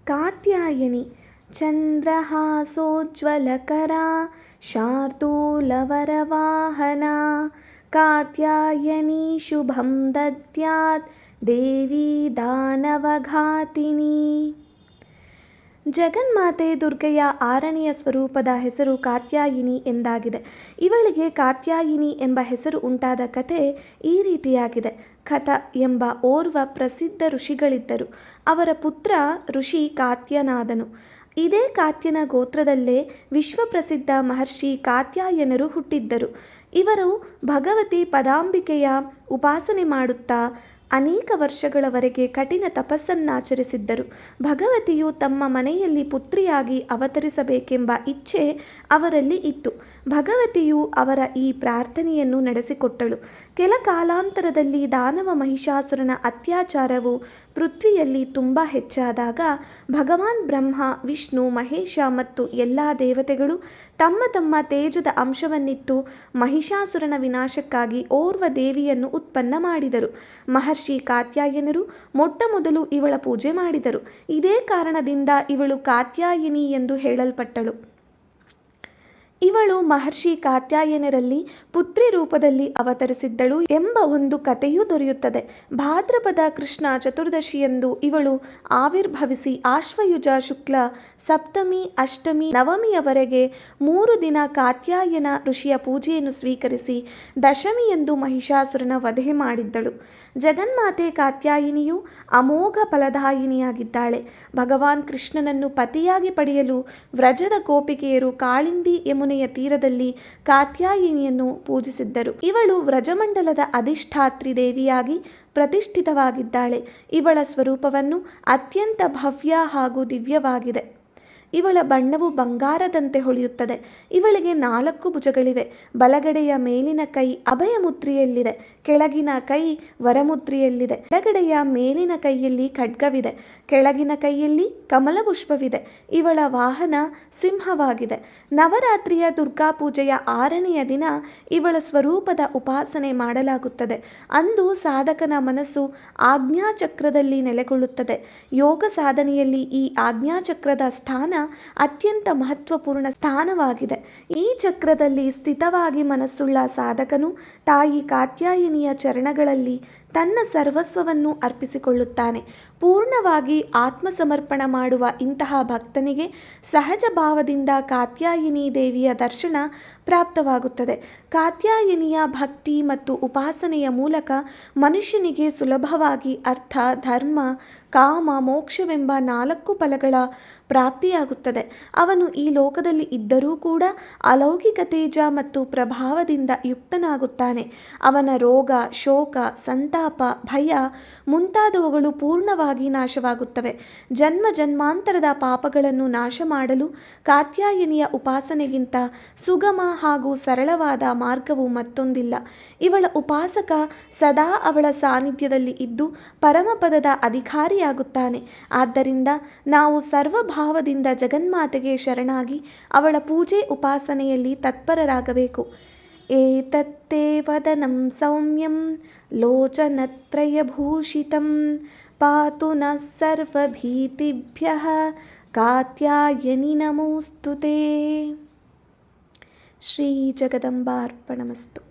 कात्यायनी चन्द्रहासोज्ज्वलकरा शार्दूलवरवाहना कात्यायनी शुभं दद्यात् देवी दानवघातिनी. ಜಗನ್ಮಾತೆ ದುರ್ಗೆಯ 6ನೆಯ ಸ್ವರೂಪದ ಹೆಸರು ಕಾತ್ಯಾಯಿನಿ ಎಂದಾಗಿದೆ. ಇವಳಿಗೆ ಕಾತ್ಯಾಯಿನಿ ಎಂಬ ಹೆಸರು ಉಂಟಾದ ಕಥೆ ಈ ರೀತಿಯಾಗಿದೆ. ಕಥ ಎಂಬ ಓರ್ವ ಪ್ರಸಿದ್ಧ ಋಷಿಗಳಿದ್ದರು. ಅವರ ಪುತ್ರ ಋಷಿ ಕಾತ್ಯನಾದನು. ಇದೇ ಕಾತ್ಯನ ಗೋತ್ರದಲ್ಲೇ ವಿಶ್ವಪ್ರಸಿದ್ಧ ಮಹರ್ಷಿ ಕಾತ್ಯಾಯನರು ಹುಟ್ಟಿದ್ದರು. ಇವರು ಭಗವತಿ ಪದಾಂಬಿಕೆಯ ಉಪಾಸನೆ ಮಾಡುತ್ತಾ ಅನೇಕ ವರ್ಷಗಳವರೆಗೆ ಕಠಿಣ ತಪಸ್ಸನ್ನಾಚರಿಸಿದ್ದರು. ಭಗವತಿಯು ತಮ್ಮ ಮನೆಯಲ್ಲಿ ಪುತ್ರಿಯಾಗಿ ಅವತರಿಸಬೇಕೆಂಬ ಇಚ್ಛೆ ಅವರಲ್ಲಿ ಇತ್ತು. ಭಗವತಿಯು ಅವರ ಈ ಪ್ರಾರ್ಥನೆಯನ್ನು ನಡೆಸಿಕೊಟ್ಟಳು. ಕೆಲ ಕಾಲಾಂತರದಲ್ಲಿ ದಾನವ ಮಹಿಷಾಸುರನ ಅತ್ಯಾಚಾರವು ಪೃಥ್ವಿಯಲ್ಲಿ ತುಂಬ ಹೆಚ್ಚಾದಾಗ ಭಗವಾನ್ ಬ್ರಹ್ಮ, ವಿಷ್ಣು, ಮಹೇಶ ಮತ್ತು ಎಲ್ಲ ದೇವತೆಗಳು ತಮ್ಮ ತಮ್ಮ ತೇಜದ ಅಂಶವನ್ನಿತ್ತು ಮಹಿಷಾಸುರನ ವಿನಾಶಕ್ಕಾಗಿ ಓರ್ವ ದೇವಿಯನ್ನು ಉತ್ಪನ್ನ ಮಾಡಿದರು. ಮಹರ್ಷಿ ಕಾತ್ಯಾಯನರು ಮೊಟ್ಟಮೊದಲು ಇವಳ ಪೂಜೆ ಮಾಡಿದರು. ಇದೇ ಕಾರಣದಿಂದ ಇವಳು ಕಾತ್ಯಾಯಿನಿ ಎಂದು ಹೇಳಲ್ಪಟ್ಟಳು. ಇವಳು ಮಹರ್ಷಿ ಕಾತ್ಯಾಯನರಲ್ಲಿ ಪುತ್ರಿ ರೂಪದಲ್ಲಿ ಅವತರಿಸಿದ್ದಳು ಎಂಬ ಒಂದು ಕಥೆಯೂ ದೊರೆಯುತ್ತದೆ. ಭಾದ್ರಪದ ಕೃಷ್ಣ ಚತುರ್ದಶಿಯಂದು ಇವಳು ಆವಿರ್ಭವಿಸಿ ಆಶ್ವಯುಜ ಶುಕ್ಲ ಸಪ್ತಮಿ, ಅಷ್ಟಮಿ, ನವಮಿಯವರೆಗೆ 3 ದಿನ ಕಾತ್ಯಾಯನ ಋಷಿಯ ಪೂಜೆಯನ್ನು ಸ್ವೀಕರಿಸಿ ದಶಮಿಯಂದು ಮಹಿಷಾಸುರನ ವಧೆ ಮಾಡಿದ್ದಳು. ಜಗನ್ಮಾತೆ ಕಾತ್ಯಾಯಿನಿಯು ಅಮೋಘ ಫಲದಾಯಿನಿಯಾಗಿದ್ದಾಳೆ. ಭಗವಾನ್ ಕೃಷ್ಣನನ್ನು ಪತಿಯಾಗಿ ಪಡೆಯಲು ವ್ರಜದ ಗೋಪಿಕೆಯರು ಕಾಳಿಂದಿ ಯಮುನೆಯ ತೀರದಲ್ಲಿ ಕಾತ್ಯಾಯಿನಿಯನ್ನು ಪೂಜಿಸಿದ್ದರು. ಇವಳು ವ್ರಜಮಂಡಲದ ಅಧಿಷ್ಠಾತ್ರಿ ದೇವಿಯಾಗಿ ಪ್ರತಿಷ್ಠಿತವಾಗಿದ್ದಾಳೆ. ಇವಳ ಸ್ವರೂಪವನ್ನು ಅತ್ಯಂತ ಭವ್ಯ ಹಾಗೂ ದಿವ್ಯವಾಗಿದೆ. ಇವಳ ಬಣ್ಣವು ಬಂಗಾರದಂತೆ ಹೊಳೆಯುತ್ತದೆ. ಇವಳಿಗೆ 4 ಭುಜಗಳಿವೆ. ಬಲಗಡೆಯ ಮೇಲಿನ ಕೈ ಅಭಯ ಮುದ್ರೆಯಲ್ಲಿದೆ, ಕೆಳಗಿನ ಕೈ ವರಮುದ್ರೆಯಲ್ಲಿದೆ. ಎಡಗಡೆಯ ಮೇಲಿನ ಕೈಯಲ್ಲಿ ಖಡ್ಗವಿದೆ, ಕೆಳಗಿನ ಕೈಯಲ್ಲಿ ಕಮಲಪುಷ್ಪವಿದೆ. ಇವಳ ವಾಹನ ಸಿಂಹವಾಗಿದೆ. ನವರಾತ್ರಿಯ ದುರ್ಗಾಪೂಜೆಯ 6ನೆಯ ದಿನ ಇವಳ ಸ್ವರೂಪದ ಉಪಾಸನೆ ಮಾಡಲಾಗುತ್ತದೆ. ಅಂದು ಸಾಧಕನ ಮನಸ್ಸು ಆಜ್ಞಾಚಕ್ರದಲ್ಲಿ ನೆಲೆಗೊಳ್ಳುತ್ತದೆ. ಯೋಗ ಸಾಧನೆಯಲ್ಲಿ ಈ ಆಜ್ಞಾಚಕ್ರದ ಸ್ಥಾನ ಅತ್ಯಂತ ಮಹತ್ವಪೂರ್ಣ ಸ್ಥಾನವಾಗಿದೆ. ಈ ಚಕ್ರದಲ್ಲಿ ಸ್ಥಿತವಾಗಿ ಮನಸ್ಸುಳ್ಳ ಸಾಧಕನು ತಾಯಿ ಕಾತ್ಯಾಯಿನಿಯ ಚರಣಗಳಲ್ಲಿ ತನ್ನ ಸರ್ವಸ್ವವನ್ನು ಅರ್ಪಿಸಿಕೊಳ್ಳುತ್ತಾನೆ. ಪೂರ್ಣವಾಗಿ ಆತ್ಮಸಮರ್ಪಣ ಮಾಡುವ ಇಂತಹ ಭಕ್ತನಿಗೆ ಸಹಜ ಭಾವದಿಂದ ಕಾತ್ಯಾಯಿನಿ ದೇವಿಯ ದರ್ಶನ ಪ್ರಾಪ್ತವಾಗುತ್ತದೆ. ಕಾತ್ಯಾಯಿನಿಯ ಭಕ್ತಿ ಮತ್ತು ಉಪಾಸನೆಯ ಮೂಲಕ ಮನುಷ್ಯನಿಗೆ ಸುಲಭವಾಗಿ ಅರ್ಥ, ಧರ್ಮ, ಕಾಮ, ಮೋಕ್ಷವೆಂಬ 4 ಫಲಗಳ ಪ್ರಾಪ್ತಿಯಾಗುತ್ತದೆ. ಅವನು ಈ ಲೋಕದಲ್ಲಿ ಇದ್ದರೂ ಕೂಡ ಅಲೌಕಿಕ ತೇಜ ಮತ್ತು ಪ್ರಭಾವದಿಂದ ಯುಕ್ತನಾಗುತ್ತಾನೆ. ಅವನ ರೋಗ, ಶೋಕ, ಸಂತಾಪ, ಭಯ ಮುಂತಾದವುಗಳು ಪೂರ್ಣವಾಗಿ ನಾಶವಾಗುತ್ತವೆ. ಜನ್ಮ ಜನ್ಮಾಂತರದ ಪಾಪಗಳನ್ನು ನಾಶ ಮಾಡಲು ಕಾತ್ಯಾಯಿನಿಯ ಉಪಾಸನೆಗಿಂತ ಸುಗಮ ಹಾಗೂ ಸರಳವಾದ ಮಾರ್ಗವು ಮತ್ತೊಂದಿಲ್ಲ. ಇವಳ ಉಪಾಸಕ ಸದಾ ಅವಳ ಸಾನ್ನಿಧ್ಯದಲ್ಲಿ ಇದ್ದು ಪರಮಪದದ ಅಧಿಕಾರಿಯಾಗುತ್ತಾನೆ. ಆದ್ದರಿಂದ ನಾವು ಸರ್ವಭಾವದಿಂದ ಜಗನ್ಮಾತೆಗೆ ಶರಣಾಗಿ ಅವಳ ಪೂಜೆ ಉಪಾಸನೆಯಲ್ಲಿ ತತ್ಪರರಾಗಬೇಕು. ಏತತ್ತೇ ವದನಂ ಸೌಮ್ಯಂ ಲೋಚನತ್ರಯಭೂಷಿತಂ ಪಾತು ನಃ ಸರ್ವಭೀತಿಭ್ಯಃ ಕಾತ್ಯಾಯನಿ ನಮೋಸ್ತುತೇ. ಶ್ರೀ ಜಗದಂಬಾರ್ಪಣಮಸ್ತು.